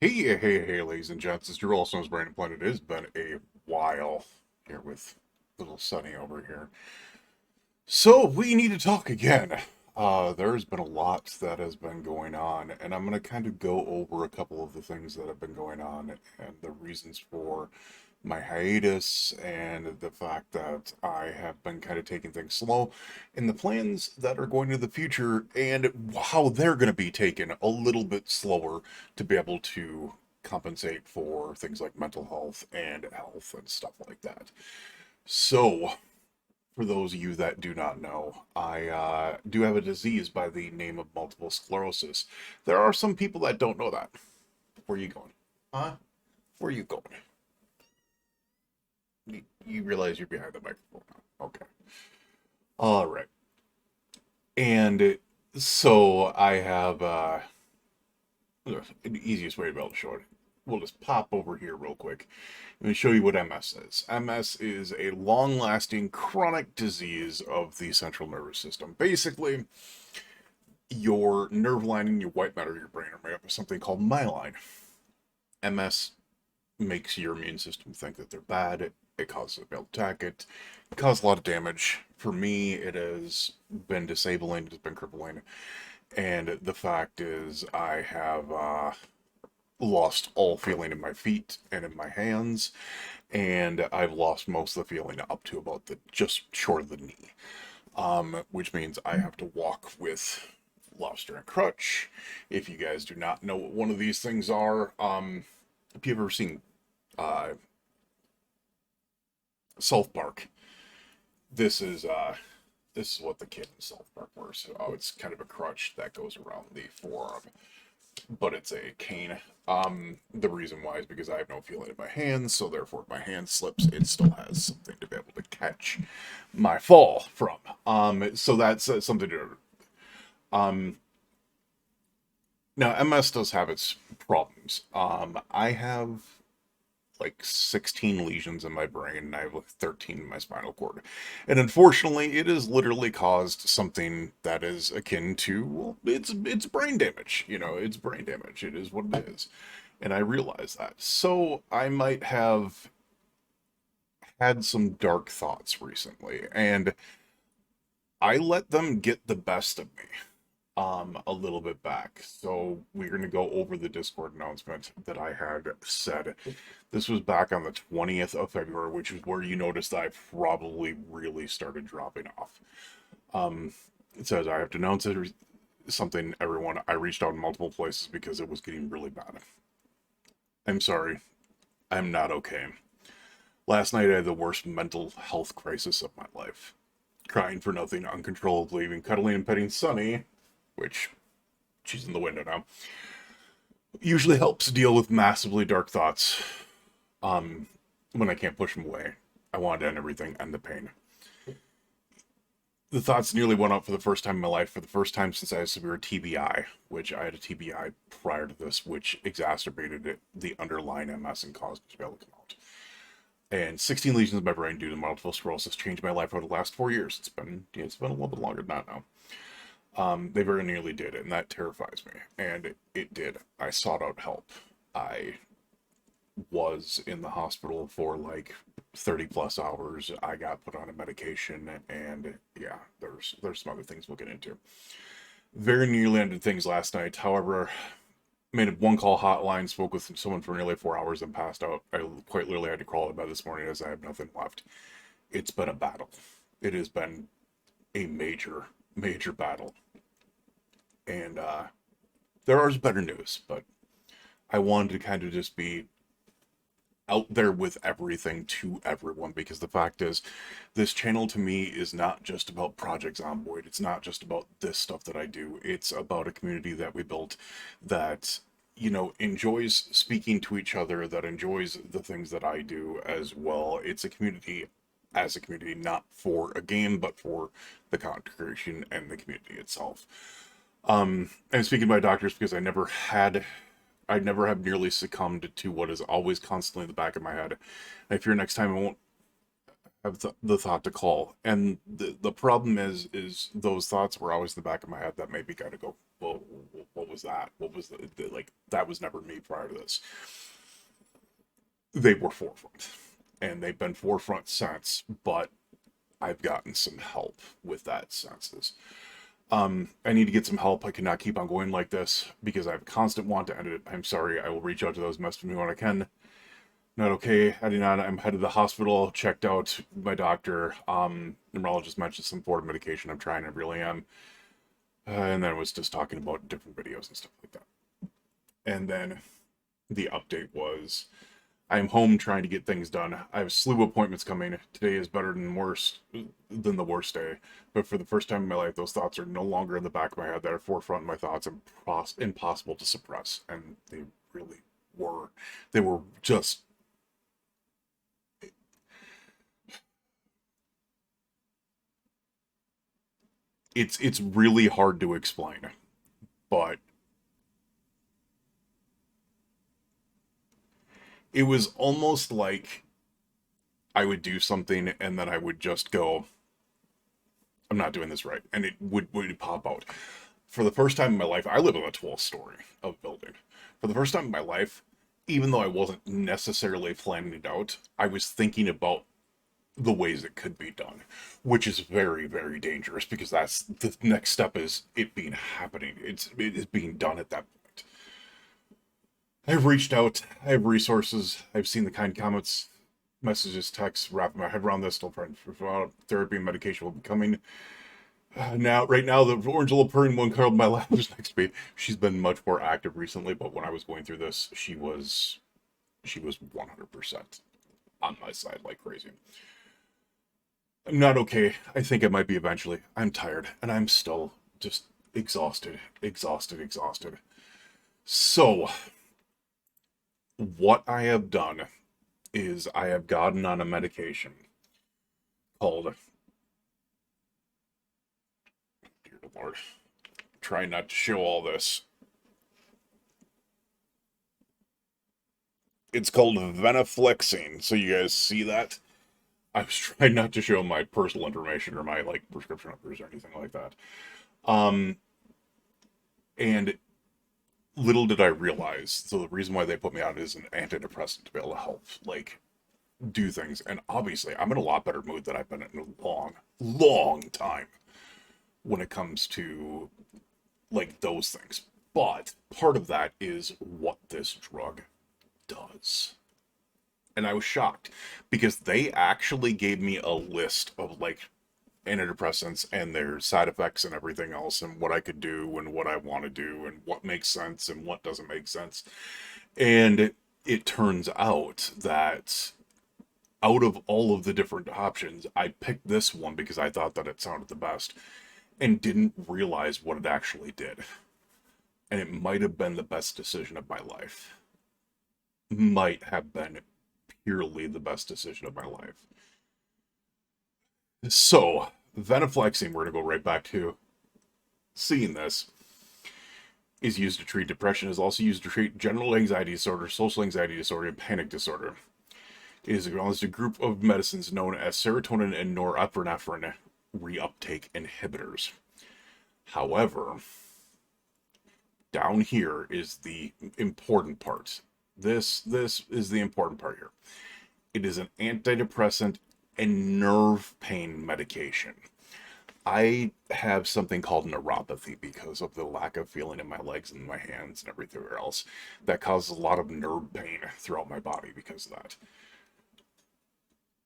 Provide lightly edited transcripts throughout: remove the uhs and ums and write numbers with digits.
Hey, ladies and gents, it's your all Stones Brandon Planet. It has been a while here with little Sunny over here. So, we need to talk again. There's been a lot that has been going on, and I'm going to kind of go over a couple of the things that have been going on and the reasons for my hiatus and the fact that I have been kind of taking things slow and the plans that are going to the future and how they're going to be taken a little bit slower to be able to compensate for things like mental health and stuff like that. So, for those of you that do not know, I do have a disease by the name of multiple sclerosis. There are some people that don't know that. Where are you going? Huh? Where are you going? You realize you're behind the microphone now. Okay. All right. And so I have the easiest way to be able to show it. We'll just pop over here real quick and show you what MS is. MS is a long-lasting chronic disease of the central nervous system. Basically, your nerve lining, your white matter of your brain are made up of something called myelin. MS makes your immune system think that they're bad. It causes a bell attack. It causes a lot of damage. For me, it has been disabling. It's been crippling. And the fact is, I have lost all feeling in my feet and in my hands, and I've lost most of the feeling up to about the just short of the knee. Which means I have to walk with lobster and crutch. If you guys do not know what one of these things are, if you've ever seen uh, South Park, this is this is what the kid in South Park wears. Oh, it's kind of a crutch that goes around the forearm, but it's a cane. The reason why is because I have no feeling in my hands, so therefore if my hand slips, it still has something to be able to catch my fall from. So that's something to. Um, Now MS does have its problems. I have like 16 lesions in my brain and I have like 13 in my spinal cord. And unfortunately, it has literally caused something that is akin to, well, it's brain damage. It's brain damage. It is what it is. And I realize that. So I might have had some dark thoughts recently, and I let them get the best of me a little bit back. So we're going to go over the Discord announcement that I had said. This was back on the 20th of February, which is where you noticed that I probably really started dropping off. Um, it says I have to announce it, something, everyone. I reached out in multiple places because it was getting really bad. I'm sorry. I'm not okay. Last night I had the worst mental health crisis of my life. Crying for nothing uncontrollably, even cuddling and petting Sunny, which she's in the window now, usually helps deal with massively dark thoughts. When I can't push them away, I want to end everything, end the pain. The thoughts nearly went up for the first time in my life, for the first time since I had severe TBI, which I had a TBI prior to this, which exacerbated the underlying MS and caused it to be able to come out. And 16 lesions in my brain due to multiple sclerosis changed my life over the last 4 years. It's been a little bit longer than that now. They very nearly did, and that terrifies me. And it did. I sought out help. I was in the hospital for like 30 plus hours. I got put on a medication, and yeah, there's some other things we'll get into. Very nearly ended things last night. However, made a one call hotline, spoke with someone for nearly 4 hours, and passed out. I quite literally had to crawl out of bed this morning as I have nothing left. It's been a battle. It has been a major battle. And there is better news, but I wanted to kind of just be out there with everything to everyone, because the fact is, this channel to me is not just about Project Zomboid. It's not just about this stuff that I do. It's about a community that we built that, enjoys speaking to each other, that enjoys the things that I do as well. It's a community as a community, not for a game, but for the content creation and the community itself. And speaking to my doctors, because I never have nearly succumbed to what is always constantly in the back of my head. I fear next time I won't have the thought to call, and the problem is those thoughts were always in the back of my head that made me kind of go, well, what was that? What was like that was never me prior to this. They were forefront, and they've been forefront since, but I've gotten some help with that senses. I need to get some help. I cannot keep on going like this because I have a constant want to end it. I'm sorry. I will reach out to those message me when I can. Not okay. I did not. I'm headed to the hospital. Checked out my doctor. Neurologist mentioned some form of medication. I'm trying. I really am. And then was just talking about different videos and stuff like that. And then the update was I'm home trying to get things done. I have a slew of appointments coming. Today is better than the worst day. But for the first time in my life, those thoughts are no longer in the back of my head. They're forefront of my thoughts and impossible to suppress. And they really were. They were just. It's really hard to explain, but it was almost like I would do something and then I would just go, I'm not doing this right, and it would pop out. For the first time in my life, I live in a 12th story of building. For the first time in my life, even though I wasn't necessarily planning it out, I was thinking about the ways it could be done, which is very, very dangerous because that's the next step is it being happening. It is being done at that point. I've reached out. I have resources. I've seen the kind comments, messages, texts, wrapping my head around this. Still trying to figure out therapy and medication will be coming. Right now, the orange little purring one curled my lap is next to me. She's been much more active recently, but when I was going through this, she was 100% on my side like crazy. I'm not okay. I think I might be eventually. I'm tired, and I'm still just exhausted, exhausted, exhausted. So, what I have done is I have gotten on a medication called, dear Lord, try not to show all this. It's called venaflexine. So you guys see that? I was trying not to show my personal information or my like prescription numbers or anything like that. Um, and little did I realize, so the reason why they put me on it is an antidepressant to be able to help like do things. And obviously, I'm in a lot better mood than I've been in a long, long time when it comes to like those things. But part of that is what this drug does. And I was shocked because they actually gave me a list of like antidepressants and their side effects and everything else and what I could do and what I want to do and what makes sense and what doesn't make sense. And it turns out that out of all of the different options, I picked this one because I thought that it sounded the best and didn't realize what it actually did. And it might have been the best decision of my life. Might have been purely the best decision of my life. So, venaflexine, we're going to go right back to seeing this, is used to treat depression, is also used to treat general anxiety disorder, social anxiety disorder, and panic disorder. It is acknowledged a group of medicines known as serotonin and norepinephrine reuptake inhibitors. However, down here is the important part. This is the important part here. It is an antidepressant and nerve pain medication. I have something called neuropathy because of the lack of feeling in my legs and my hands and everything else. That causes a lot of nerve pain throughout my body because of that.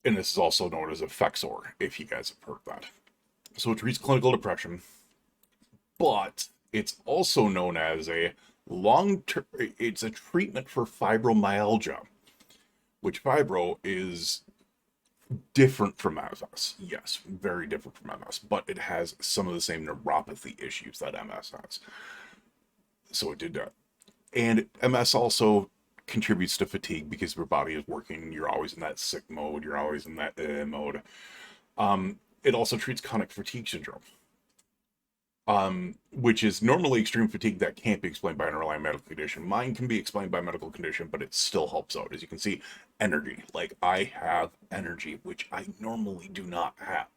And this is also known as Effexor, if you guys have heard that. So it treats clinical depression, but it's also known as a long-term, it's a treatment for fibromyalgia, which fibro is different from MS. Yes, very different from MS, but it has some of the same neuropathy issues that MS has. So it did that. And MS also contributes to fatigue because your body is working, you're always in that sick mode, you're always in that mode. It also treats chronic fatigue syndrome. which is normally extreme fatigue that can't be explained by an underlying medical condition. Mine can be explained by medical condition, but it still helps out. As you can see, energy. Like, I have energy, which I normally do not have.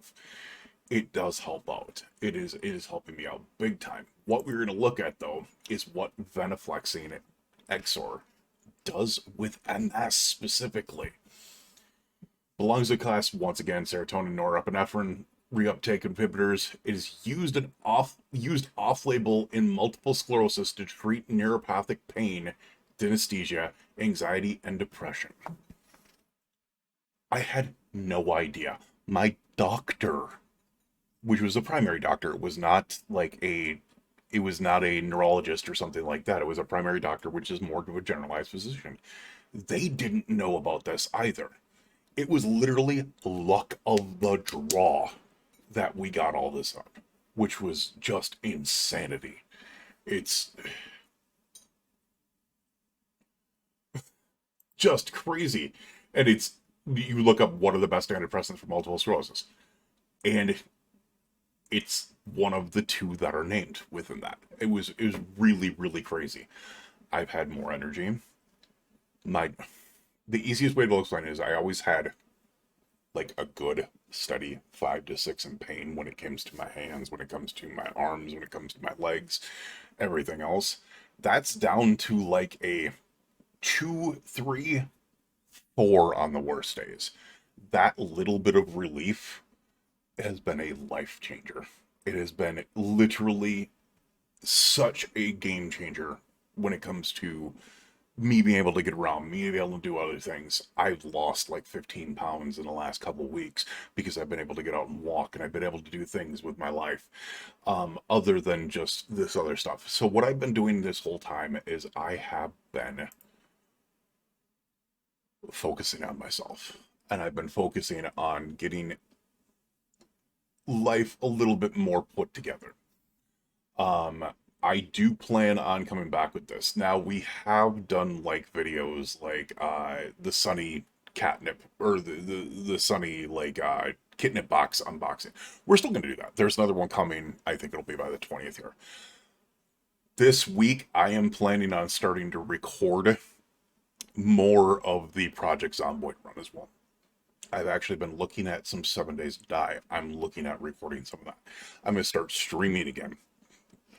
It does help out. It is helping me out big time. What we're going to look at, though, is what venaflexine XOR does with MS specifically. Belongs to class, once again, serotonin, norepinephrine reuptake inhibitors. It is used off-label in multiple sclerosis to treat neuropathic pain, synesthesia, anxiety, and depression. I had no idea. My doctor, which was a primary doctor, it was not a neurologist or something like that. It was a primary doctor, which is more of a generalized physician. They didn't know about this either. It was literally luck of the draw that we got all this up, which was just insanity. It's just crazy. And you look up what are the best antidepressants for multiple sclerosis, and it's one of the two that are named within that. It was really, really crazy. I've had more energy. My The easiest way to explain it is I always had like a good steady 5 to 6 in pain when it comes to my hands, when it comes to my arms, when it comes to my legs, everything else. That's down to like a 2, 3, 4 on the worst days. That little bit of relief has been a life changer. It has been literally such a game changer when it comes to me being able to get around, me being able to do other things. I've lost like 15 pounds in the last couple of weeks because I've been able to get out and walk, and I've been able to do things with my life other than just this other stuff. So what I've been doing this whole time is I have been focusing on myself, and I've been focusing on getting life a little bit more put together. Um, I do plan on coming back with this. Now, we have done like videos like the Sunny catnip or the Sunny like kitnip box unboxing. We're still gonna do that. There's another one coming. I think it'll be by the 20th here. This week, I am planning on starting to record more of the Project Zomboid run as well. I've actually been looking at some 7 Days to Die. I'm looking at recording some of that. I'm going to start streaming again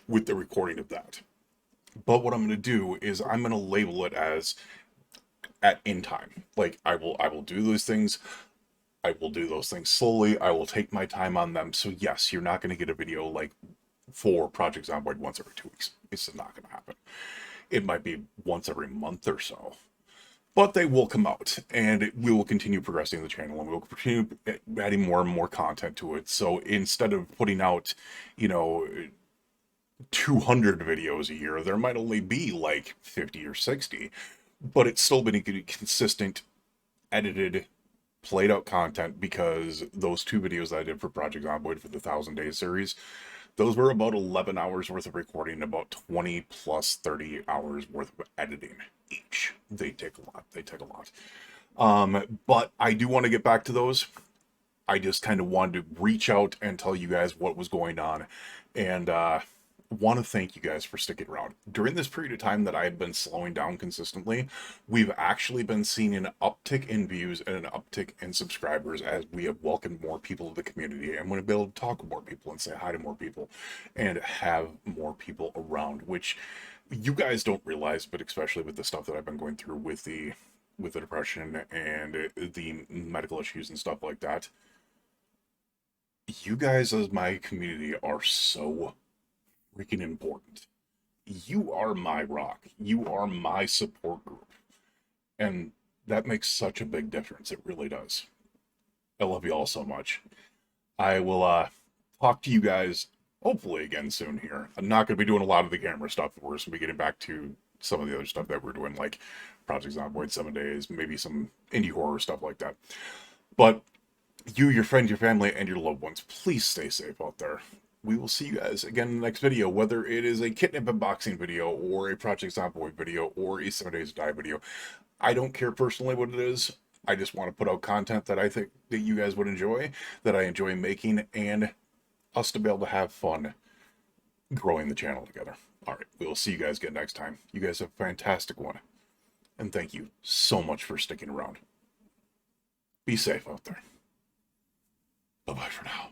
with the recording of that. But what I'm going to do is I'm going to label it as at in time. Like I will do those things. I will do those things slowly. I will take my time on them. So yes, you're not going to get a video like for Project Zomboid once every 2 weeks. It's not going to happen. It might be once every month or so. But they will come out, and we will continue progressing the channel, and we'll continue adding more and more content to it. So instead of putting out, you know, 200 videos a year, there might only be like 50 or 60, but it's still been consistent, edited, played out content, because those 2 videos that I did for Project Zomboid for the 1,000 Days series, those were about 11 hours worth of recording and about 20 plus 30 hours worth of editing each. They take a lot. They take a lot. But I do want to get back to those. I just kind of wanted to reach out and tell you guys what was going on. And want to thank you guys for sticking around. During this period of time that I've been slowing down consistently, we've actually been seeing an uptick in views and an uptick in subscribers as we have welcomed more people to the community and want to be able to talk to more people and say hi to more people and have more people around, which you guys don't realize, but especially with the stuff that I've been going through with the depression and the medical issues and stuff like that, you guys as my community are so freaking important. You are my rock. You are my support group. And that makes such a big difference. It really does. I love you all so much. I will talk to you guys hopefully again soon here. I'm not going to be doing a lot of the camera stuff. We're just going to be getting back to some of the other stuff that we're doing, like Project Zomboid 7 Days, maybe some indie horror stuff like that. But you, your friends, your family, and your loved ones, please stay safe out there. We will see you guys again in the next video, whether it is a Kitnip unboxing video, or a Project Zomboid video, or a 7 Days to Die video. I don't care personally what it is. I just want to put out content that I think that you guys would enjoy, that I enjoy making, and us to be able to have fun growing the channel together. All right, we'll see you guys again next time. You guys have a fantastic one. And thank you so much for sticking around. Be safe out there. Bye-bye for now.